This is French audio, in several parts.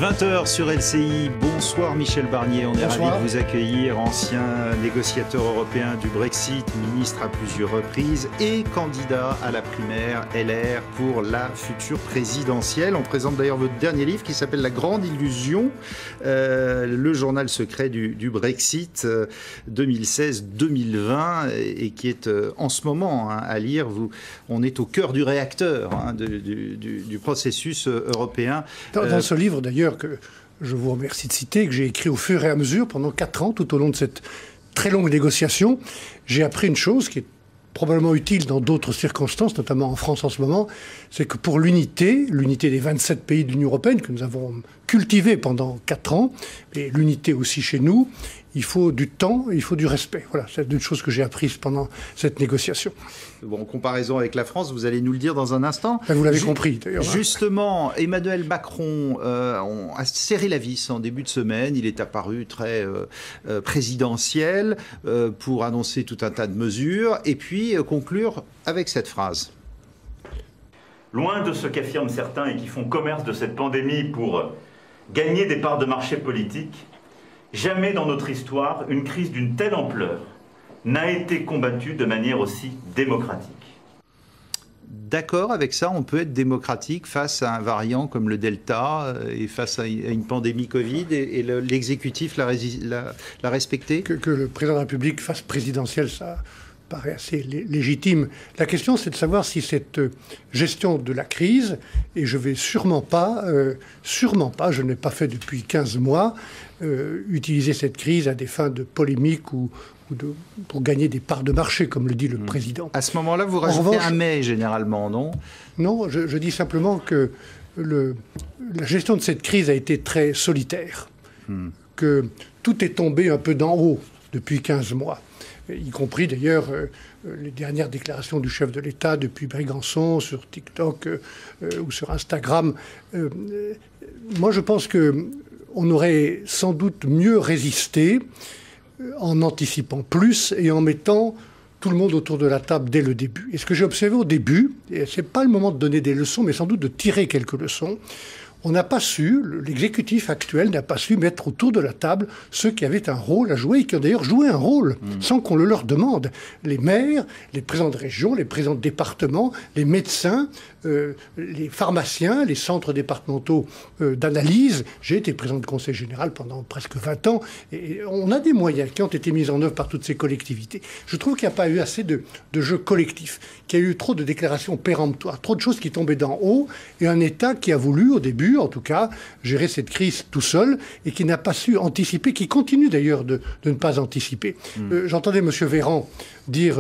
20h sur LCI, bonsoir Michel Barnier, on est ravis de vous accueillir, ancien négociateur européen du Brexit, ministre à plusieurs reprises et candidat à la primaire LR pour la future présidentielle. On présente d'ailleurs votre dernier livre qui s'appelle La Grande Illusion, le journal secret du Brexit 2016-2020 et qui est en ce moment à lire. On est au cœur du réacteur du processus européen. Dans ce livre d'ailleurs, que je vous remercie de citer, que j'ai écrit au fur et à mesure pendant 4 ans, tout au long de cette très longue négociation, j'ai appris une chose qui est probablement utile dans d'autres circonstances, notamment en France en ce moment, c'est que pour l'unité des 27 pays de l'Union européenne, que nous avons cultivée pendant 4 ans, et l'unité aussi chez nous, il faut du temps et il faut du respect. Voilà, c'est une chose que j'ai apprise pendant cette négociation. Bon, en comparaison avec la France, vous allez nous le dire dans un instant. Vous l'avez compris, d'ailleurs. Justement, Emmanuel Macron a serré la vis en début de semaine. Il est apparu très présidentiel pour annoncer tout un tas de mesures et puis conclure avec cette phrase. Loin de ce qu'affirment certains et qui font commerce de cette pandémie pour gagner des parts de marché politiques, jamais dans notre histoire, une crise d'une telle ampleur n'a été combattue de manière aussi démocratique. D'accord avec ça, on peut être démocratique face à un variant comme le Delta et face à une pandémie Covid et l'exécutif l'a respecté ? Que le président de la République fasse présidentielle, ça paraît assez légitime. La question, c'est de savoir si cette gestion de la crise, et je vais sûrement pas, je ne l'ai pas fait depuis 15 mois, utiliser cette crise à des fins de polémique ou pour gagner des parts de marché, comme le dit le président. À ce moment-là, vous rajoutez un mais, généralement, non ? Non, je dis simplement que la gestion de cette crise a été très solitaire, que tout est tombé un peu d'en haut depuis 15 mois. Y compris d'ailleurs les dernières déclarations du chef de l'État depuis Brégançon sur TikTok ou sur Instagram. Moi, je pense qu'on aurait sans doute mieux résisté en anticipant plus et en mettant tout le monde autour de la table dès le début. Et ce que j'ai observé au début, et ce n'est pas le moment de donner des leçons, mais sans doute de tirer quelques leçons, on n'a pas su, l'exécutif actuel n'a pas su mettre autour de la table ceux qui avaient un rôle à jouer et qui ont d'ailleurs joué un rôle sans qu'on le leur demande. Les maires, les présidents de région, les présidents de département, les médecins, les pharmaciens, les centres départementaux d'analyse. J'ai été président de conseil général pendant presque 20 ans et on a des moyens qui ont été mis en œuvre par toutes ces collectivités. Je trouve qu'il n'y a pas eu assez de jeu collectif, qu'il y a eu trop de déclarations péremptoires, trop de choses qui tombaient d'en haut et un État qui a voulu au début, en tout cas, gérer cette crise tout seul et qui n'a pas su anticiper, qui continue d'ailleurs de ne pas anticiper. J'entendais M. Véran dire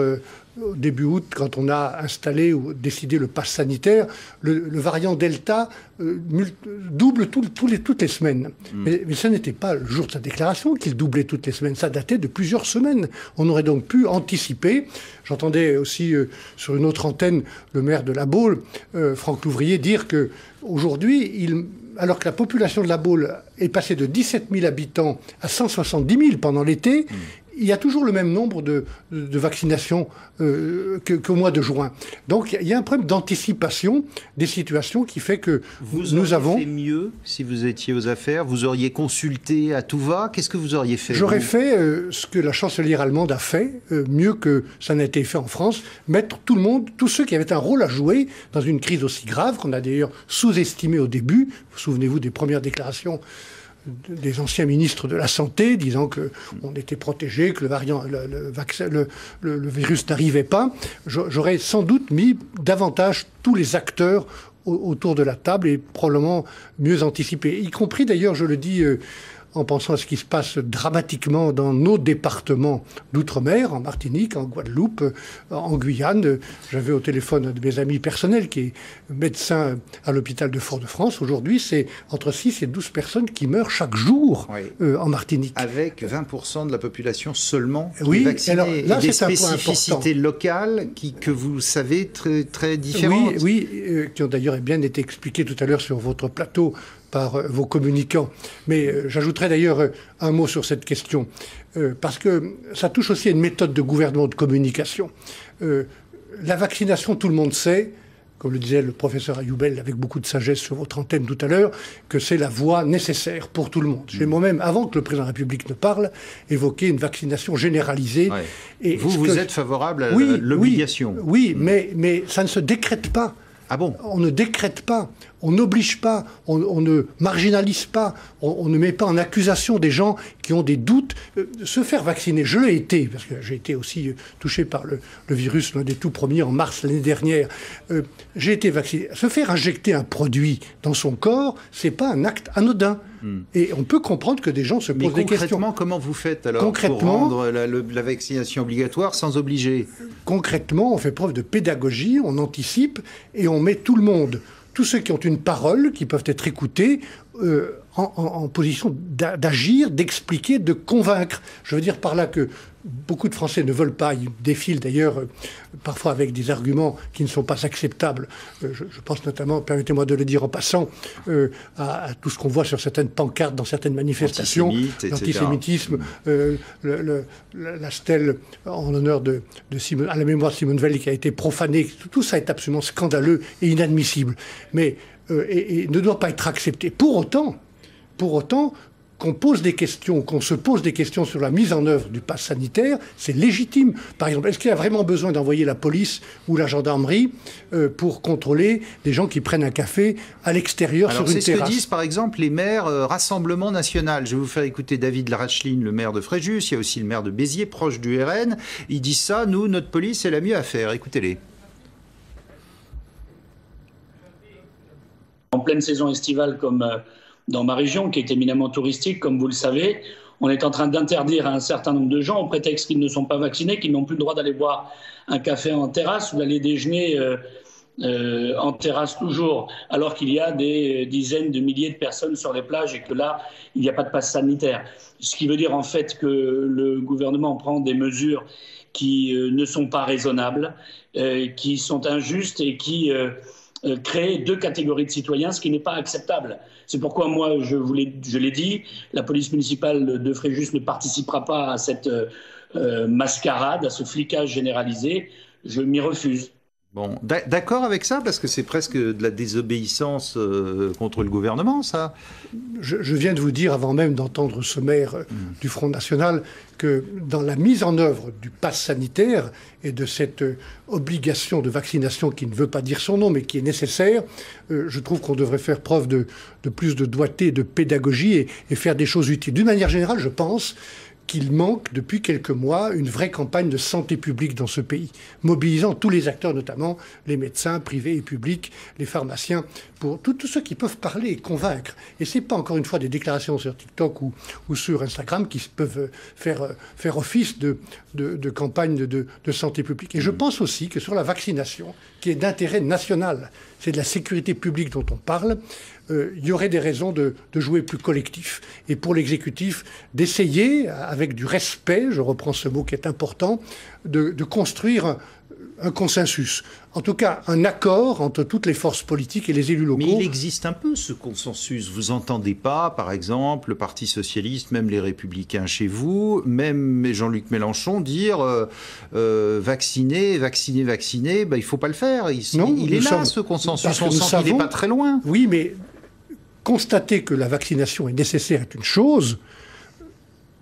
au début août, quand on a installé ou décidé le pass sanitaire, le variant Delta double toutes les semaines. Mais ça n'était pas le jour de sa déclaration qu'il doublait toutes les semaines. Ça datait de plusieurs semaines. On aurait donc pu anticiper. J'entendais aussi sur une autre antenne le maire de La Baule, Franck Louvrier, dire qu'aujourd'hui, alors que la population de La Baule est passée de 17 000 habitants à 170 000 pendant l'été, il y a toujours le même nombre de vaccinations qu'au mois de juin. Donc il y a un problème d'anticipation des situations qui fait que nous avons... Vous auriez fait mieux si vous étiez aux affaires ? Vous auriez consulté à tout va ? Qu'est-ce que vous auriez fait ? J'aurais fait ce que la chancelière allemande a fait, mieux que ça n'a été fait en France, mettre tout le monde, tous ceux qui avaient un rôle à jouer dans une crise aussi grave, qu'on a d'ailleurs sous-estimée au début. Vous souvenez-vous des premières déclarations des anciens ministres de la Santé disant qu'on était protégé, que le virus n'arrivait pas. J'aurais sans doute mis davantage tous les acteurs autour de la table et probablement mieux anticipé. Y compris d'ailleurs, je le dis en pensant à ce qui se passe dramatiquement dans nos départements d'outre-mer, en Martinique, en Guadeloupe, en Guyane. J'avais au téléphone un de mes amis personnels qui est médecin à l'hôpital de Fort-de-France. Aujourd'hui, c'est entre 6 et 12 personnes qui meurent chaque jour en Martinique. Avec 20% de la population seulement qui est vaccinée. Alors, là, et des spécificités locales que vous savez très, très différentes. Oui, qui ont d'ailleurs bien été expliquées tout à l'heure sur votre plateau par vos communicants. Mais j'ajouterai d'ailleurs un mot sur cette question, parce que ça touche aussi à une méthode de gouvernement, de communication. La vaccination, tout le monde sait comme le disait le professeur Ayoubel avec beaucoup de sagesse sur votre antenne tout à l'heure, que c'est la voie nécessaire pour tout le monde. J'ai moi-même, avant que le président de la République ne parle, évoqué une vaccination généralisée. Ouais. Et vous êtes favorable à l'obligation? Oui, mais ça ne se décrète pas. Ah bon? On ne décrète pas, on n'oblige pas, on ne marginalise pas, on ne met pas en accusation des gens qui ont des doutes. Se faire vacciner, je l'ai été, parce que j'ai été aussi touché par le virus, l'un des tout premiers, en mars l'année dernière. J'ai été vacciné. Se faire injecter un produit dans son corps, c'est pas un acte anodin. Et on peut comprendre que des gens se posent des questions. Concrètement, comment vous faites alors pour rendre la vaccination obligatoire sans obliger? Concrètement, on fait preuve de pédagogie, on anticipe et on met tout le monde, tous ceux qui ont une parole, qui peuvent être écoutés, en position d'agir, d'expliquer, de convaincre. Je veux dire par là que beaucoup de Français ne veulent pas, ils défilent d'ailleurs parfois avec des arguments qui ne sont pas acceptables. Je pense notamment, permettez-moi de le dire en passant, à tout ce qu'on voit sur certaines pancartes dans certaines manifestations, l'antisémitisme, la stèle en l'honneur à la mémoire de Simone Veil qui a été profanée. Tout ça est absolument scandaleux et inadmissible, mais et ne doit pas être accepté. Pour autant, qu'on pose des questions, qu'on se pose des questions sur la mise en œuvre du pass sanitaire, c'est légitime. Par exemple, est-ce qu'il y a vraiment besoin d'envoyer la police ou la gendarmerie pour contrôler des gens qui prennent un café à l'extérieur sur une terrasse? C'est ce que disent par exemple les maires Rassemblement National. Je vais vous faire écouter David Laracheline, le maire de Fréjus. Il y a aussi le maire de Béziers, proche du RN. Ils disent ça, nous, notre police, elle a mieux à faire. Écoutez-les. En pleine saison estivale comme dans ma région, qui est éminemment touristique, comme vous le savez, on est en train d'interdire à un certain nombre de gens, au prétexte qu'ils ne sont pas vaccinés, qu'ils n'ont plus le droit d'aller boire un café en terrasse ou d'aller déjeuner en terrasse toujours, alors qu'il y a des dizaines de milliers de personnes sur les plages et que là, il n'y a pas de passe sanitaire. Ce qui veut dire en fait que le gouvernement prend des mesures qui ne sont pas raisonnables, qui sont injustes et qui créent deux catégories de citoyens, ce qui n'est pas acceptable. C'est pourquoi moi, je l'ai dit, la police municipale de Fréjus ne participera pas à cette mascarade, à ce flicage généralisé. Je m'y refuse. Bon, d'accord avec ça, parce que c'est presque de la désobéissance contre le gouvernement, ça. Je viens de vous dire, avant même d'entendre ce maire du Front National, que dans la mise en œuvre du pass sanitaire et de cette obligation de vaccination qui ne veut pas dire son nom, mais qui est nécessaire, je trouve qu'on devrait faire preuve de plus de doigté, de pédagogie et faire des choses utiles. D'une manière générale, je pense qu'il manque depuis quelques mois une vraie campagne de santé publique dans ce pays, mobilisant tous les acteurs, notamment les médecins privés et publics, les pharmaciens, pour tous ceux qui peuvent parler et convaincre. Et ce n'est pas encore une fois des déclarations sur TikTok ou sur Instagram qui peuvent faire office de campagne de santé publique. Et je pense aussi que sur la vaccination, qui est d'intérêt national, c'est de la sécurité publique dont on parle, il y aurait des raisons de jouer plus collectif. Et pour l'exécutif, d'essayer, avec du respect, je reprends ce mot qui est important, de construire un consensus. En tout cas, un accord entre toutes les forces politiques et les élus locaux. Mais il existe un peu ce consensus. Vous n'entendez pas, par exemple, le Parti socialiste, même les Républicains chez vous, même Jean-Luc Mélenchon dire vacciner, il ne faut pas le faire. Il est là, ce consensus. On sent qu'il n'est pas très loin. Oui, mais constater que la vaccination est nécessaire est une chose.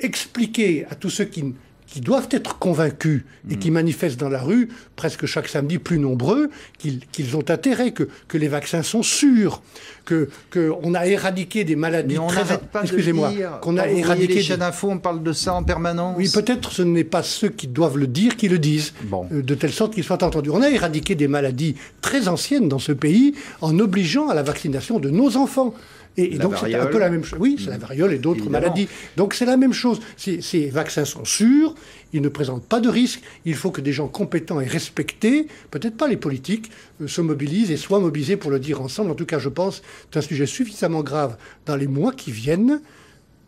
Expliquer à tous ceux qui doivent être convaincus et qui manifestent dans la rue, presque chaque samedi plus nombreux, qu'ils ont intérêt, que les vaccins sont sûrs, qu'on a éradiqué des maladies. Mais on n'arrête pas de le dire. Qu'on a éradiqué les chaînes d'infos, on parle de ça en permanence. Oui, peut-être ce n'est pas ceux qui doivent le dire qui le disent, de telle sorte qu'ils soient entendus. On a éradiqué des maladies très anciennes dans ce pays en obligeant à la vaccination de nos enfants. Et donc c'est un peu la même chose. Oui, c'est la variole et d'autres maladies. Donc c'est la même chose. Ces vaccins sont sûrs, ils ne présentent pas de risque. Il faut que des gens compétents et respectés, peut-être pas les politiques, se mobilisent et soient mobilisés pour le dire ensemble. En tout cas, je pense que c'est un sujet suffisamment grave dans les mois qui viennent.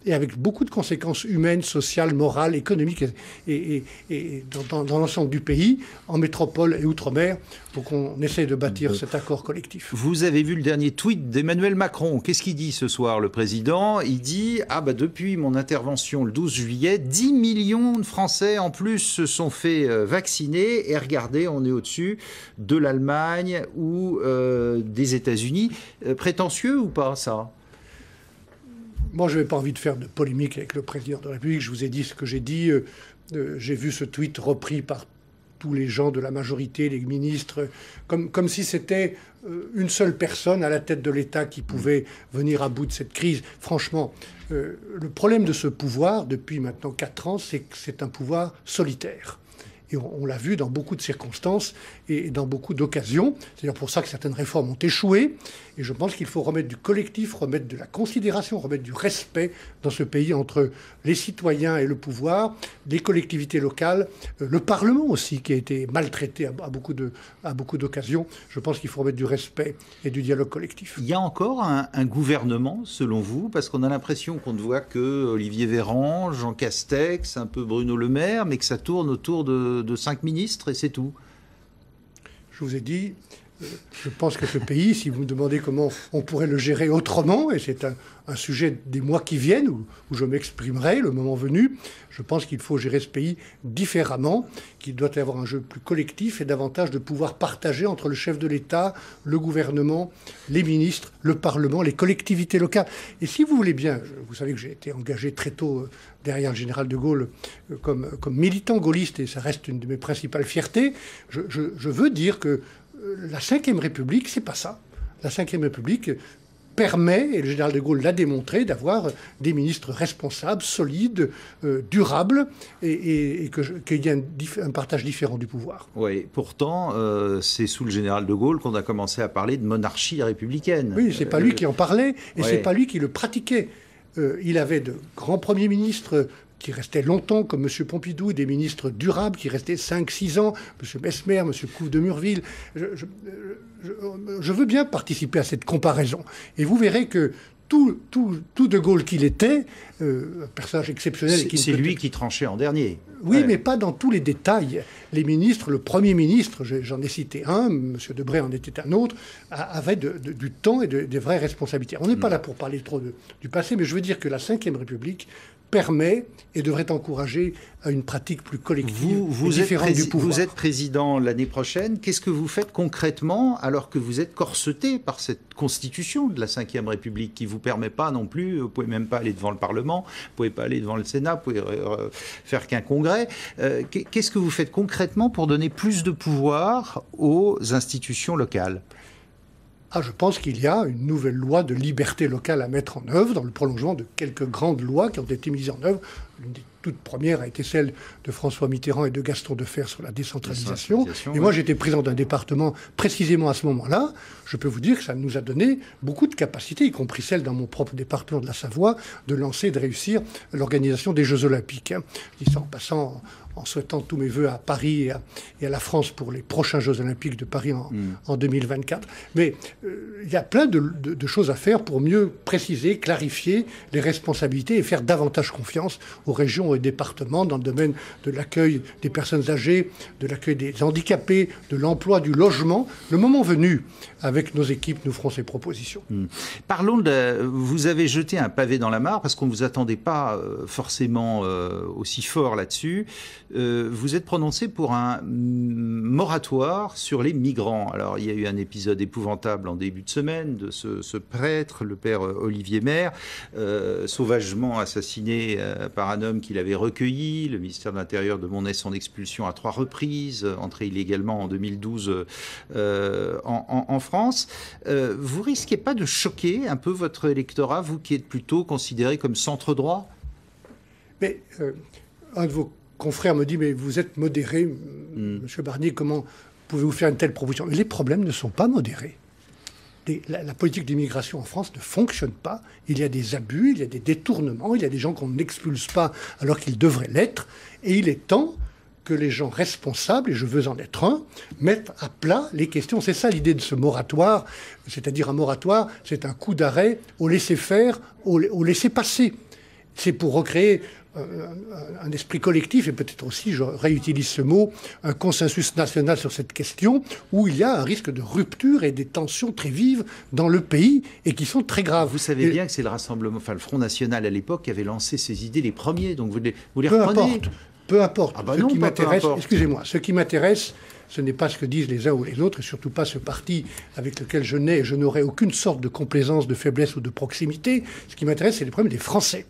et avec beaucoup de conséquences humaines, sociales, morales, économiques et dans l'ensemble du pays, en métropole et outre-mer, pour qu'on essaie de bâtir cet accord collectif. Vous avez vu le dernier tweet d'Emmanuel Macron. Qu'est-ce qu'il dit ce soir, le président? Il dit « Ah bah depuis mon intervention le 12 juillet, 10 millions de Français en plus se sont fait vacciner et regardez, on est au-dessus de l'Allemagne ou des États-Unis. » Prétentieux ou pas, ça? Moi, je n'avais pas envie de faire de polémique avec le président de la République. Je vous ai dit ce que j'ai dit. J'ai vu ce tweet repris par tous les gens de la majorité, les ministres, comme si c'était une seule personne à la tête de l'État qui pouvait venir à bout de cette crise. Franchement, le problème de ce pouvoir, depuis maintenant 4 ans, c'est que c'est un pouvoir solitaire. Et on l'a vu dans beaucoup de circonstances et dans beaucoup d'occasions. C'est d'ailleurs pour ça que certaines réformes ont échoué. Et je pense qu'il faut remettre du collectif, remettre de la considération, remettre du respect dans ce pays entre les citoyens et le pouvoir, les collectivités locales, le Parlement aussi, qui a été maltraité à beaucoup d'occasions. Je pense qu'il faut remettre du respect et du dialogue collectif. Il y a encore un gouvernement, selon vous? Parce qu'on a l'impression qu'on ne voit que Olivier Véran, Jean Castex, un peu Bruno Le Maire, mais que ça tourne autour de 5 ministres et c'est tout. Je vous ai dit, je pense que ce pays, si vous me demandez comment on pourrait le gérer autrement, et c'est un sujet des mois qui viennent, où je m'exprimerai le moment venu, je pense qu'il faut gérer ce pays différemment, qu'il doit y avoir un jeu plus collectif et davantage de pouvoir partagé entre le chef de l'État, le gouvernement, les ministres, le Parlement, les collectivités locales. Et si vous voulez bien, vous savez que j'ai été engagé très tôt derrière le général de Gaulle comme militant gaulliste, et ça reste une de mes principales fiertés, je veux dire que la Ve République, c'est pas ça. La Ve République permet, et le général de Gaulle l'a démontré, d'avoir des ministres responsables, solides, durables, et qu'il y ait un partage différent du pouvoir. Oui, pourtant, c'est sous le général de Gaulle qu'on a commencé à parler de monarchie républicaine. Oui, c'est pas lui qui en parlait, et c'est pas lui qui le pratiquait. Il avait de grands premiers ministres qui restaient longtemps, comme M. Pompidou, des ministres durables qui restaient 5-6 ans, M. Mesmer, M. Couve de Murville. Je veux bien participer à cette comparaison. Et vous verrez que tout de Gaulle qu'il était, un personnage exceptionnel... C'est lui qui tranchait en dernier. Oui, mais pas dans tous les détails. Les ministres, le Premier ministre, j'en ai cité un, M. Debré en était un autre, avait du temps et des vraies responsabilités. On n'est pas là pour parler trop du passé, mais je veux dire que la Ve République permet et devrait encourager à une pratique plus collective et différente du pouvoir. Vous êtes président l'année prochaine. Qu'est-ce que vous faites concrètement alors que vous êtes corseté par cette constitution de la Ve République qui ne vous permet pas non plus, vous ne pouvez même pas aller devant le Parlement, vous ne pouvez pas aller devant le Sénat, vous ne pouvez faire qu'un congrès. Qu'est-ce que vous faites concrètement pour donner plus de pouvoir aux institutions locales ? Je pense qu'il y a une nouvelle loi de liberté locale à mettre en œuvre dans le prolongement de quelques grandes lois qui ont été mises en œuvre. L'une des toutes premières a été celle de François Mitterrand et de Gaston Defferre sur la décentralisation. Et moi, j'étais président d'un département précisément à ce moment-là. Je peux vous dire que ça nous a donné beaucoup de capacités, y compris celle dans mon propre département de la Savoie, de lancer et de réussir l'organisation des Jeux Olympiques. Je dis ça en passant, en souhaitant tous mes voeux à Paris et à la France pour les prochains Jeux Olympiques de Paris en 2024. Mais il y a plein de choses à faire pour mieux préciser, clarifier les responsabilités et faire davantage confiance aux régions et départements dans le domaine de l'accueil des personnes âgées, de l'accueil des handicapés, de l'emploi, du logement. Le moment venu, avec nos équipes, nous ferons ces propositions. Parlons vous avez jeté un pavé dans la mare parce qu'on ne vous attendait pas forcément aussi fort là-dessus. Vous êtes prononcé pour un moratoire sur les migrants. Alors, il y a eu un épisode épouvantable en début de semaine de ce prêtre, le père Olivier Maire, sauvagement assassiné par un homme qu'il avait recueilli. Le ministère de l'Intérieur demandait son expulsion à 3 reprises, entré illégalement en 2012 en France. Vous risquez pas de choquer un peu votre électorat, vous qui êtes plutôt considéré comme centre-droit? Mais un de vos confrère me dit, mais vous êtes modéré, Monsieur Barnier, comment pouvez-vous faire une telle proposition? Mais les problèmes ne sont pas modérés. La politique d'immigration en France ne fonctionne pas. Il y a des abus, il y a des détournements, il y a des gens qu'on n'expulse pas alors qu'ils devraient l'être. Et il est temps que les gens responsables, et je veux en être un, mettent à plat les questions. C'est ça l'idée de ce moratoire. C'est-à-dire un moratoire, c'est un coup d'arrêt au laisser-faire, au laisser-passer. c'est pour recréer un esprit collectif et peut-être aussi, je réutilise ce mot, un consensus national sur cette question où il y a un risque de rupture et des tensions très vives dans le pays et qui sont très graves. Vous savez bien que c'est le Rassemblement, enfin le Front National à l'époque qui avait lancé ces idées les premiers, donc vous les reprenez. Peu importe. Ah bah non, ce qui m'intéresse, peu importe. excusez-moi, ce qui m'intéresse, ce n'est pas ce que disent les uns ou les autres, et surtout pas ce parti avec lequel je n'ai et je n'aurai aucune sorte de complaisance, de faiblesse ou de proximité. Ce qui m'intéresse, c'est les problèmes des Français.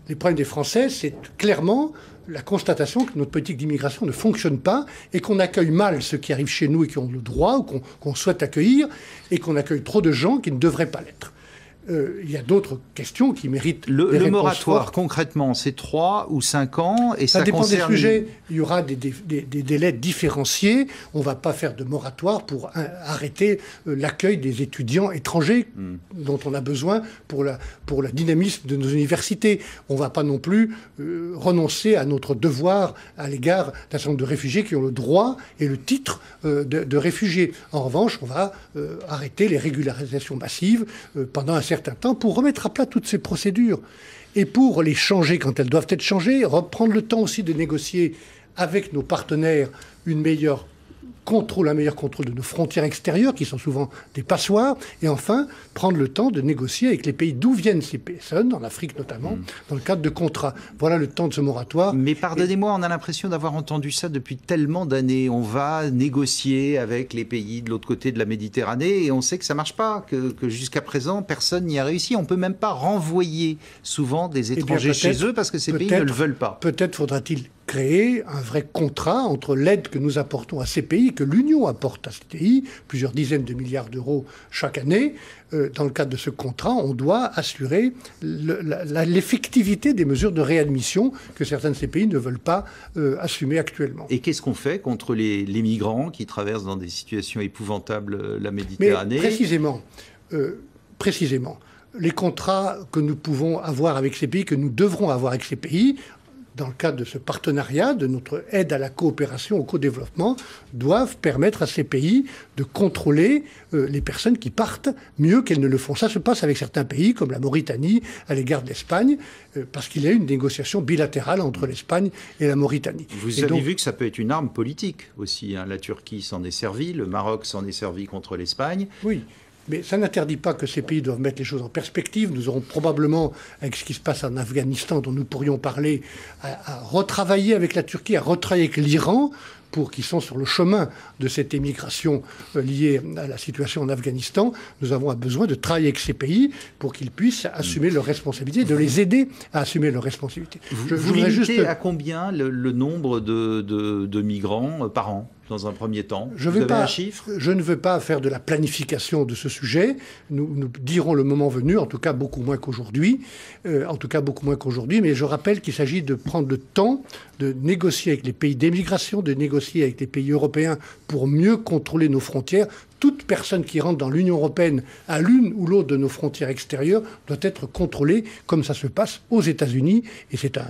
Les problèmes des Français, c'est clairement la constatation que notre politique d'immigration ne fonctionne pas et qu'on accueille mal ceux qui arrivent chez nous et qui ont le droit ou qu'on souhaite accueillir, et qu'on accueille trop de gens qui ne devraient pas l'être. Il y a d'autres questions qui méritent le moratoire, concrètement, c'est 3 ou 5 ans et ça dépend concerne... des sujets. Il y aura des délais différenciés. On ne va pas faire de moratoire pour arrêter l'accueil des étudiants étrangers dont on a besoin pour la dynamisme de nos universités. On ne va pas non plus renoncer à notre devoir à l'égard d'un certain nombre de réfugiés qui ont le droit et le titre de réfugiés. En revanche, on va arrêter les régularisations massives pendant un certain temps pour remettre à plat toutes ces procédures et pour les changer quand elles doivent être changées, reprendre le temps aussi de négocier avec nos partenaires un meilleur contrôle de nos frontières extérieures qui sont souvent des passoires, et enfin prendre le temps de négocier avec les pays d'où viennent ces personnes, en Afrique notamment, dans le cadre de contrats. Voilà le temps de ce moratoire. Mais pardonnez-moi, on a l'impression d'avoir entendu ça depuis tellement d'années. On va négocier avec les pays de l'autre côté de la Méditerranée et on sait que ça ne marche pas, que jusqu'à présent, personne n'y a réussi. On ne peut même pas renvoyer souvent des étrangers chez eux parce que ces pays ne le veulent pas. Peut-être faudra-t-il créer un vrai contrat entre l'aide que nous apportons à ces pays, que l'Union apporte à ces pays, plusieurs dizaines de milliards d'euros chaque année. Dans le cadre de ce contrat, on doit assurer l'effectivité des mesures de réadmission que certains de ces pays ne veulent pas assumer actuellement. Et qu'est-ce qu'on fait contre les migrants qui traversent dans des situations épouvantables la Méditerranée ? Mais précisément, les contrats que nous pouvons avoir avec ces pays, que nous devrons avoir avec ces pays, dans le cadre de ce partenariat, de notre aide à la coopération, au co-développement, doivent permettre à ces pays de contrôler les personnes qui partent mieux qu'elles ne le font. Ça se passe avec certains pays, comme la Mauritanie, à l'égard de l'Espagne, parce qu'il y a une négociation bilatérale entre l'Espagne et la Mauritanie. Vous avez vu que ça peut être une arme politique aussi, hein. La Turquie s'en est servie, le Maroc s'en est servi contre l'Espagne. Oui. Mais ça n'interdit pas que ces pays doivent mettre les choses en perspective. Nous aurons probablement, avec ce qui se passe en Afghanistan, dont nous pourrions parler, à retravailler avec la Turquie, à retravailler avec l'Iran, qui sont sur le chemin de cette émigration liée à la situation en Afghanistan. Nous avons besoin de travailler avec ces pays pour qu'ils puissent assumer leurs responsabilités, de les aider à assumer leurs responsabilités. Vous limitez à combien le nombre de migrants par an ? Dans un premier temps, vous avez un chiffre ? Je ne veux pas faire de la planification de ce sujet. Nous dirons le moment venu, en tout cas beaucoup moins qu'aujourd'hui. Mais je rappelle qu'il s'agit de prendre le temps de négocier avec les pays d'émigration, de négocier avec les pays européens pour mieux contrôler nos frontières. Toute personne qui rentre dans l'Union européenne à l'une ou l'autre de nos frontières extérieures doit être contrôlée comme ça se passe aux États-Unis. Et c'est un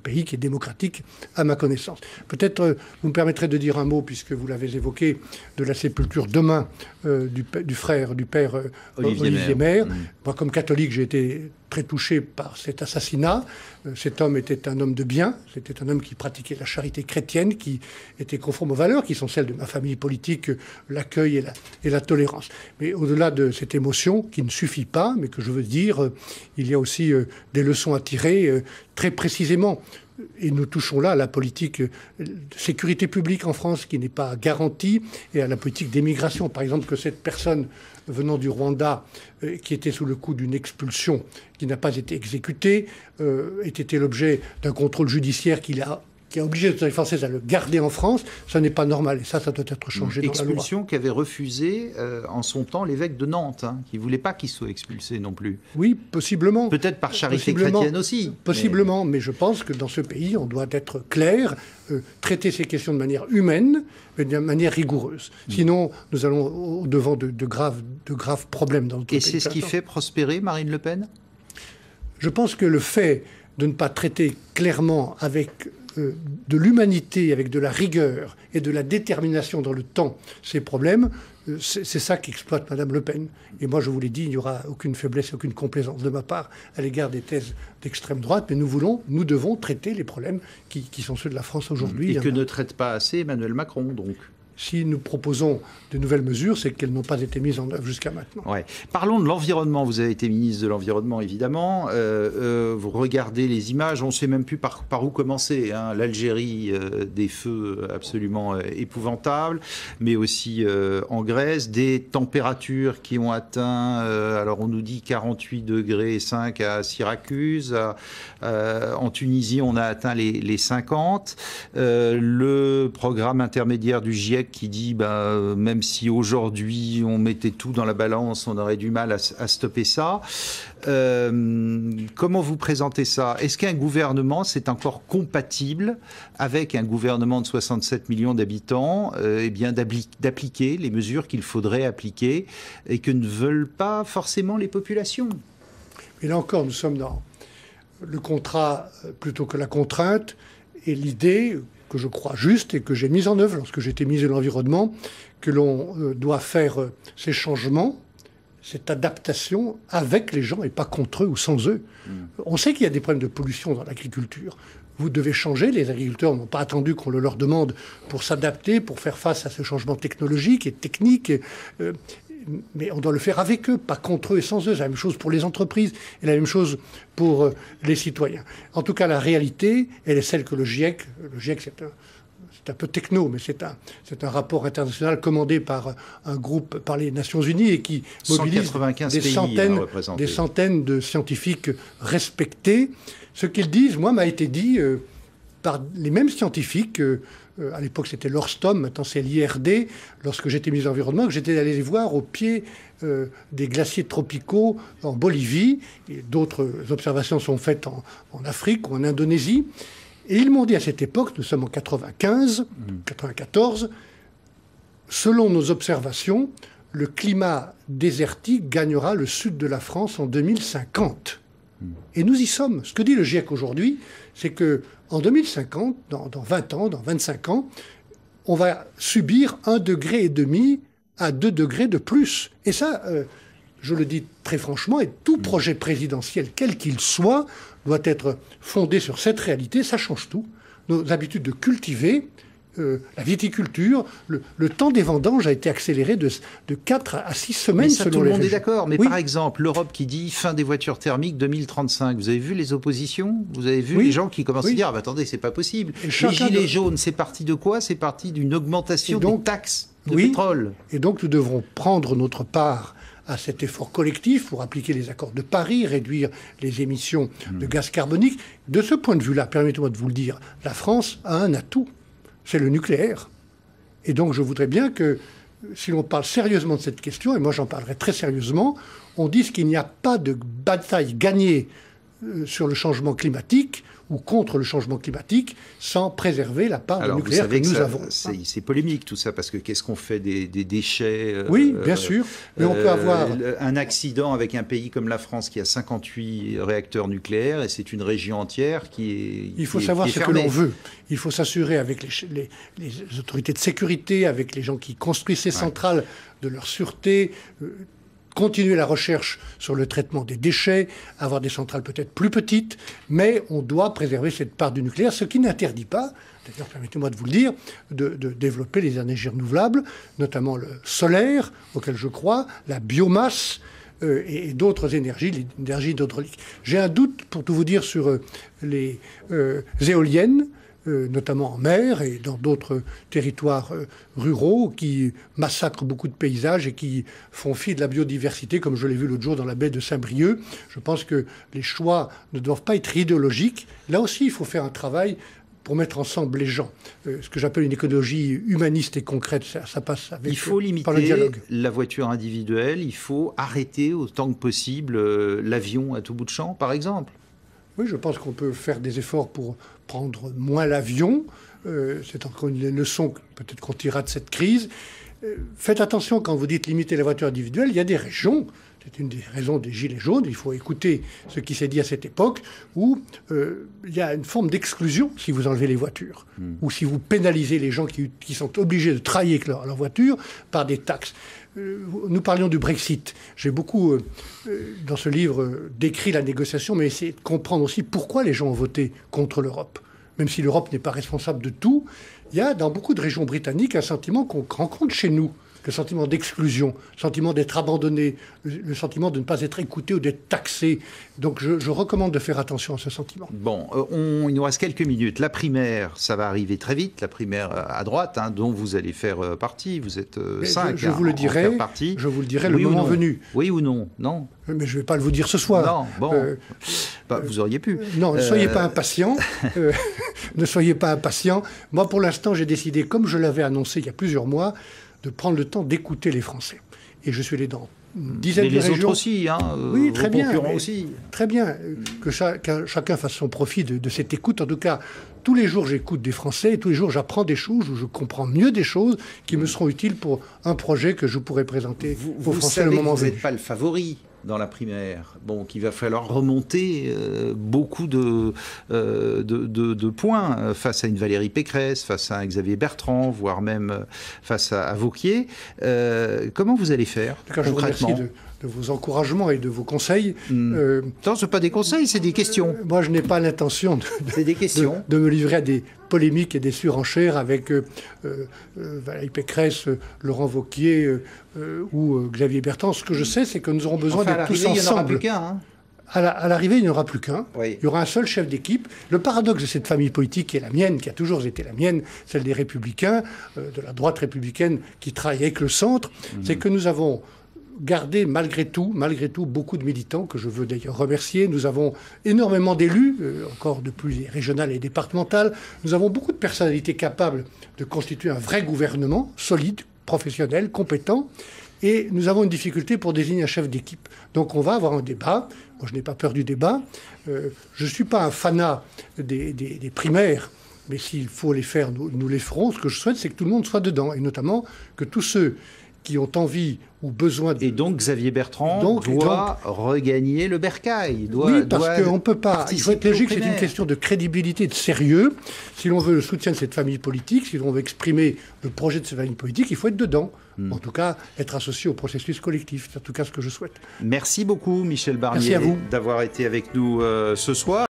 pays qui est démocratique à ma connaissance. Peut-être vous me permettrez de dire un mot, puisque vous l'avez évoqué, de la sépulture demain du père Olivier Maire. Moi, comme catholique, j'ai été très touché par cet assassinat. Cet homme était un homme de bien, c'était un homme qui pratiquait la charité chrétienne, qui était conforme aux valeurs qui sont celles de ma famille politique, l'accueil et la tolérance. Mais au-delà de cette émotion, qui ne suffit pas, mais que je veux dire, il y a aussi des leçons à tirer très précisément. Et nous touchons là à la politique de sécurité publique en France qui n'est pas garantie et à la politique d'émigration. Par exemple, que cette personne venant du Rwanda qui était sous le coup d'une expulsion qui n'a pas été exécutée ait été l'objet d'un contrôle judiciaire qui a obligé l'autorité française à le garder en France, ça n'est pas normal. Et ça doit être changé dans la loi. Expulsion qu'avait refusé en son temps l'évêque de Nantes, qui ne voulait pas qu'il soit expulsé non plus. Oui, possiblement. Peut-être par charité chrétienne aussi. Possiblement, mais je pense que dans ce pays, on doit être clair, traiter ces questions de manière humaine, mais de manière rigoureuse. Sinon, nous allons au-devant de graves problèmes dans notre pays. Et c'est ce qui fait prospérer Marine Le Pen ? Je pense que le fait de ne pas traiter clairement avec de l'humanité, avec de la rigueur et de la détermination dans le temps ces problèmes, C'est ça qu'exploite Mme Le Pen. Et moi, je vous l'ai dit, il n'y aura aucune faiblesse, aucune complaisance de ma part à l'égard des thèses d'extrême droite, mais nous devons traiter les problèmes qui sont ceux de la France aujourd'hui. Et que ne traite pas assez Emmanuel Macron, donc. Si nous proposons de nouvelles mesures, c'est qu'elles n'ont pas été mises en œuvre jusqu'à maintenant. Ouais. Parlons de l'environnement. Vous avez été ministre de l'Environnement, évidemment. Vous regardez les images, on ne sait même plus par où commencer. Hein. L'Algérie, des feux absolument épouvantables, mais aussi en Grèce, des températures qui ont atteint, alors on nous dit 48 degrés 5 à Syracuse. En Tunisie, on a atteint les 50. Le programme intermédiaire du GIEC qui dit même si aujourd'hui on mettait tout dans la balance, on aurait du mal à stopper ça. Comment vous présentez ça? Est-ce qu'un gouvernement, c'est encore compatible avec un gouvernement de 67 millions d'habitants d'appliquer les mesures qu'il faudrait appliquer et que ne veulent pas forcément les populations? Et là encore, nous sommes dans le contrat plutôt que la contrainte et l'idée que je crois juste et que j'ai mise en œuvre lorsque j'étais ministre de l'Environnement, que l'on doit faire ces changements, cette adaptation avec les gens et pas contre eux ou sans eux. On sait qu'il y a des problèmes de pollution dans l'agriculture. Vous devez changer. Les agriculteurs n'ont pas attendu qu'on le leur demande pour s'adapter, pour faire face à ce changement technologique et technique. Mais on doit le faire avec eux, pas contre eux et sans eux. C'est la même chose pour les entreprises et la même chose pour les citoyens. En tout cas, la réalité, elle est celle que le GIEC, c'est un peu techno, mais c'est un rapport international commandé par un groupe, par les Nations Unies et qui mobilise des centaines de scientifiques respectés. Ce qu'ils disent, moi, m'a été dit par les mêmes scientifiques. À l'époque, c'était l'Orstom, maintenant c'est l'IRD, lorsque j'étais ministre de l'Environnement, que j'étais allé les voir au pied des glaciers tropicaux en Bolivie. Et d'autres observations sont faites en Afrique ou en Indonésie. Et ils m'ont dit à cette époque, nous sommes en 94, selon nos observations, le climat désertique gagnera le sud de la France en 2050. Et nous y sommes. Ce que dit le GIEC aujourd'hui, c'est que en 2050, dans 20 ans, dans 25 ans, on va subir 1,5 degré à 2 degrés de plus. Et ça, je le dis très franchement, et tout projet présidentiel, quel qu'il soit, doit être fondé sur cette réalité. Ça change tout. Nos habitudes de cultiver, la viticulture, le temps des vendanges a été accéléré de 4 à 6 semaines. Mais ça, selon tout le les monde est régions. d'accord. Mais oui. par exemple, l'Europe qui dit fin des voitures thermiques 2035. Vous avez vu les oppositions? Vous avez vu les gens qui commencent à dire attendez, c'est pas possible. Les gilets jaunes, c'est parti de quoi? C'est parti d'une augmentation des taxes de pétrole. Et donc nous devrons prendre notre part à cet effort collectif pour appliquer les accords de Paris, réduire les émissions de gaz carbonique. De ce point de vue-là, permettez-moi de vous le dire, la France a un atout, c'est le nucléaire. Et donc je voudrais bien que, si l'on parle sérieusement de cette question, et moi j'en parlerai très sérieusement, on dise qu'il n'y a pas de bataille gagnée sur le changement climatique ou contre le changement climatique sans préserver la part de nucléaire que nous avons. C'est polémique tout ça, parce que qu'est-ce qu'on fait des déchets Oui, bien sûr, mais on peut avoir un accident avec un pays comme la France qui a 58 réacteurs nucléaires et c'est une région entière qui est Il faut savoir ce que l'on veut. Il faut s'assurer avec les autorités de sécurité, avec les gens qui construisent ces centrales, de leur sûreté, continuer la recherche sur le traitement des déchets, avoir des centrales peut-être plus petites, mais on doit préserver cette part du nucléaire, ce qui n'interdit pas, d'ailleurs permettez-moi de vous le dire, de développer les énergies renouvelables, notamment le solaire, auquel je crois, la biomasse et d'autres énergies, l'énergie hydraulique. J'ai un doute, pour tout vous dire, sur les éoliennes, notamment en mer et dans d'autres territoires ruraux qui massacrent beaucoup de paysages et qui font fi de la biodiversité, comme je l'ai vu l'autre jour dans la baie de Saint-Brieuc. Je pense que les choix ne doivent pas être idéologiques. Là aussi, il faut faire un travail pour mettre ensemble les gens. Ce que j'appelle une écologie humaniste et concrète, ça passe avec, il faut limiter par le dialogue. La voiture individuelle, il faut arrêter autant que possible l'avion à tout bout de champ, par exemple. Oui, je pense qu'on peut faire des efforts pour prendre moins l'avion. C'est encore une leçon peut-être qu'on tirera de cette crise. Faites attention quand vous dites limiter la voiture individuelle. Il y a des régions, C'est une des raisons des Gilets jaunes. Il faut écouter ce qui s'est dit à cette époque où il y a une forme d'exclusion si vous enlevez les voitures ou si vous pénalisez les gens qui sont obligés de travailler avec leur voiture par des taxes. Nous parlions du Brexit. J'ai beaucoup, dans ce livre, décrit la négociation, mais essayé de comprendre aussi pourquoi les gens ont voté contre l'Europe. Même si l'Europe n'est pas responsable de tout, il y a dans beaucoup de régions britanniques un sentiment qu'on rencontre chez nous. Le sentiment d'exclusion, le sentiment d'être abandonné, le sentiment de ne pas être écouté ou d'être taxé. Donc je recommande de faire attention à ce sentiment. Bon, il nous reste quelques minutes. La primaire, ça va arriver très vite, la primaire à droite, dont vous allez faire partie. Vous êtes 5 je vous le dirai, je vous le dirai le moment venu. Oui ou non? Non. Mais je ne vais pas le vous dire ce soir. Non, bon, vous auriez pu. Non, ne soyez pas impatient. Ne soyez pas impatient. Moi, pour l'instant, j'ai décidé, comme je l'avais annoncé il y a plusieurs mois, de prendre le temps d'écouter les Français. Et je suis allé dans une dizaine de régions. Mais les autres aussi, oui, très bien. Aussi. Très bien, que chacun fasse son profit de cette écoute. En tout cas, tous les jours, j'écoute des Français et tous les jours, j'apprends des choses ou je comprends mieux des choses qui me seront utiles pour un projet que je pourrai présenter aux Français le moment venu. Vous n'êtes pas le favori dans la primaire, qu'il va falloir remonter beaucoup de points face à une Valérie Pécresse, face à un Xavier Bertrand, voire même face à Wauquiez. Comment vous allez faire concrètement ? Je vous remercie de vos encouragements et de vos conseils. Non, ce sont pas des conseils, c'est des questions. Moi, je n'ai pas l'intention de me livrer à des polémiques et des surenchères avec Valérie Pécresse, Laurent Wauquiez ou Xavier Bertrand. Ce que je sais, c'est que nous aurons besoin d'être tous ensemble. Il n'y en aura plus qu'un. À l'arrivée, il n'y en aura plus qu'un. Oui. Il y aura un seul chef d'équipe. Le paradoxe de cette famille politique qui est la mienne, qui a toujours été la mienne, celle des Républicains, de la droite républicaine qui travaille avec le centre, c'est que nous avons gardé malgré tout, beaucoup de militants, que je veux d'ailleurs remercier. Nous avons énormément d'élus, encore de plus les régionales et départementales. Nous avons beaucoup de personnalités capables de constituer un vrai gouvernement, solide, professionnel, compétent. Et nous avons une difficulté pour désigner un chef d'équipe. Donc on va avoir un débat. Moi, je n'ai pas peur du débat. Je ne suis pas un fanat des primaires. Mais s'il faut les faire, nous les ferons. Ce que je souhaite, c'est que tout le monde soit dedans. Et notamment que tous ceux qui ont envie ou besoin de... Et donc Xavier Bertrand doit regagner le bercail. Oui, parce qu'on ne peut pas... Il faut être logique, c'est une question de crédibilité, de sérieux. Si l'on veut le soutien de cette famille politique, si l'on veut exprimer le projet de cette famille politique, il faut être dedans. En tout cas, être associé au processus collectif. C'est en tout cas ce que je souhaite. Merci beaucoup, Michel Barnier, d'avoir été avec nous ce soir.